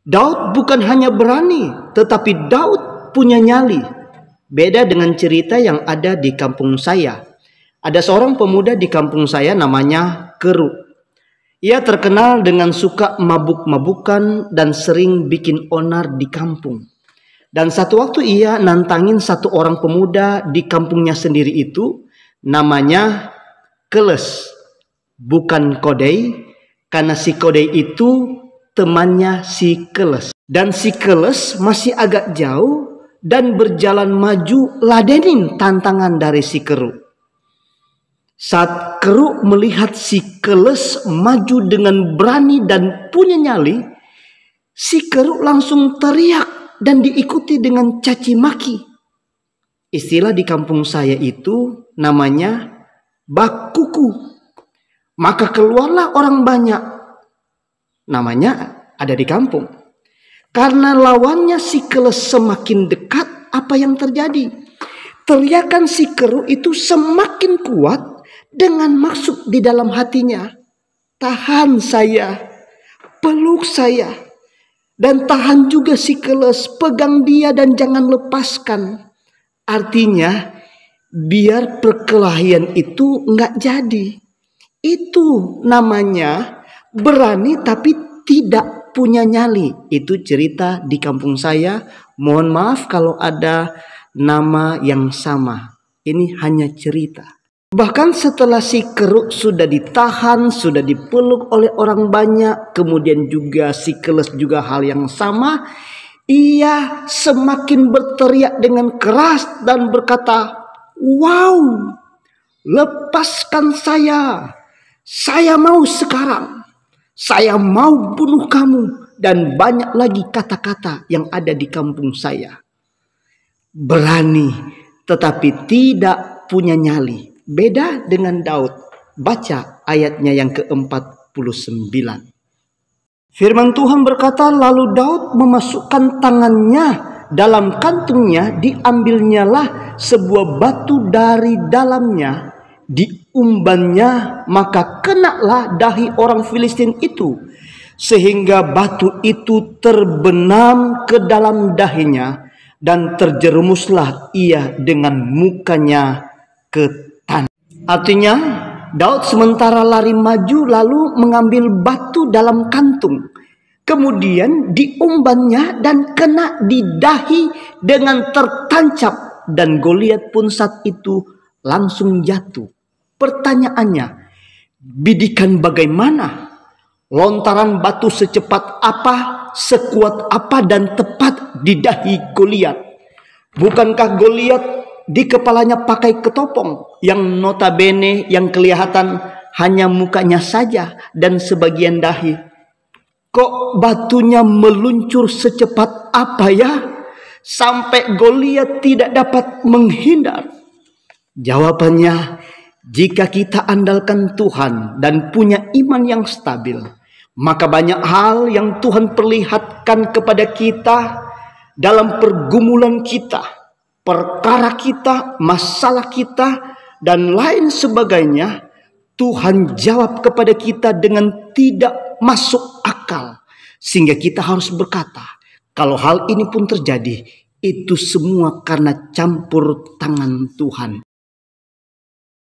Daud bukan hanya berani, tetapi Daud punya nyali. Beda dengan cerita yang ada di kampung saya. Ada seorang pemuda di kampung saya namanya Keru. Ia terkenal dengan suka mabuk-mabukan dan sering bikin onar di kampung. Dan satu waktu ia nantangin satu orang pemuda di kampungnya sendiri itu, namanya Keles, bukan Kodei, karena si Kodei itu temannya si Keles. Dan si Keles masih agak jauh dan berjalan maju ladenin tantangan dari si Keru. Saat Keru melihat si Keles maju dengan berani dan punya nyali, si Keru langsung teriak dan diikuti dengan caci maki. Istilah di kampung saya itu namanya bakuku. Maka keluarlah orang banyak. Namanya ada di kampung. Karena lawannya si Keles semakin dekat, apa yang terjadi? Teriakan si Keru itu semakin kuat dengan maksud di dalam hatinya, tahan saya, peluk saya, dan tahan juga si Keles, pegang dia dan jangan lepaskan. Artinya biar perkelahian itu nggak jadi. Itu namanya berani tapi tidak punya nyali. Itu cerita di kampung saya. Mohon maaf kalau ada nama yang sama. Ini hanya cerita. Bahkan setelah si Keru sudah ditahan, sudah dipeluk oleh orang banyak, kemudian juga si Keles juga hal yang sama, ia semakin berteriak dengan keras dan berkata, "Wow, lepaskan saya mau sekarang, saya mau bunuh kamu," dan banyak lagi kata-kata yang ada di kampung saya. Berani tetapi tidak punya nyali. Beda dengan Daud. Baca ayatnya yang ke-49. Firman Tuhan berkata, lalu Daud memasukkan tangannya dalam kantungnya, diambilnyalah sebuah batu dari dalamnya, diumbannya, maka kenalah dahi orang Filistin itu, sehingga batu itu terbenam ke dalam dahinya, dan terjerumuslah ia dengan mukanya ke tanah. Artinya Daud sementara lari maju lalu mengambil batu dalam kantung, kemudian diumbannya dan kena di dahi dengan tertancap, dan Goliat pun saat itu langsung jatuh. Pertanyaannya, bidikan bagaimana? Lontaran batu secepat apa, sekuat apa dan tepat di dahi Goliat? Bukankah Goliat di kepalanya pakai ketopong yang notabene yang kelihatan hanya mukanya saja dan sebagian dahi? Kok batunya meluncur secepat apa ya, sampai Goliat tidak dapat menghindar? Jawabannya, jika kita andalkan Tuhan dan punya iman yang stabil, maka banyak hal yang Tuhan perlihatkan kepada kita dalam pergumulan kita, perkara kita, masalah kita, dan lain sebagainya. Tuhan jawab kepada kita dengan tidak masuk akal, sehingga kita harus berkata, kalau hal ini pun terjadi, itu semua karena campur tangan Tuhan.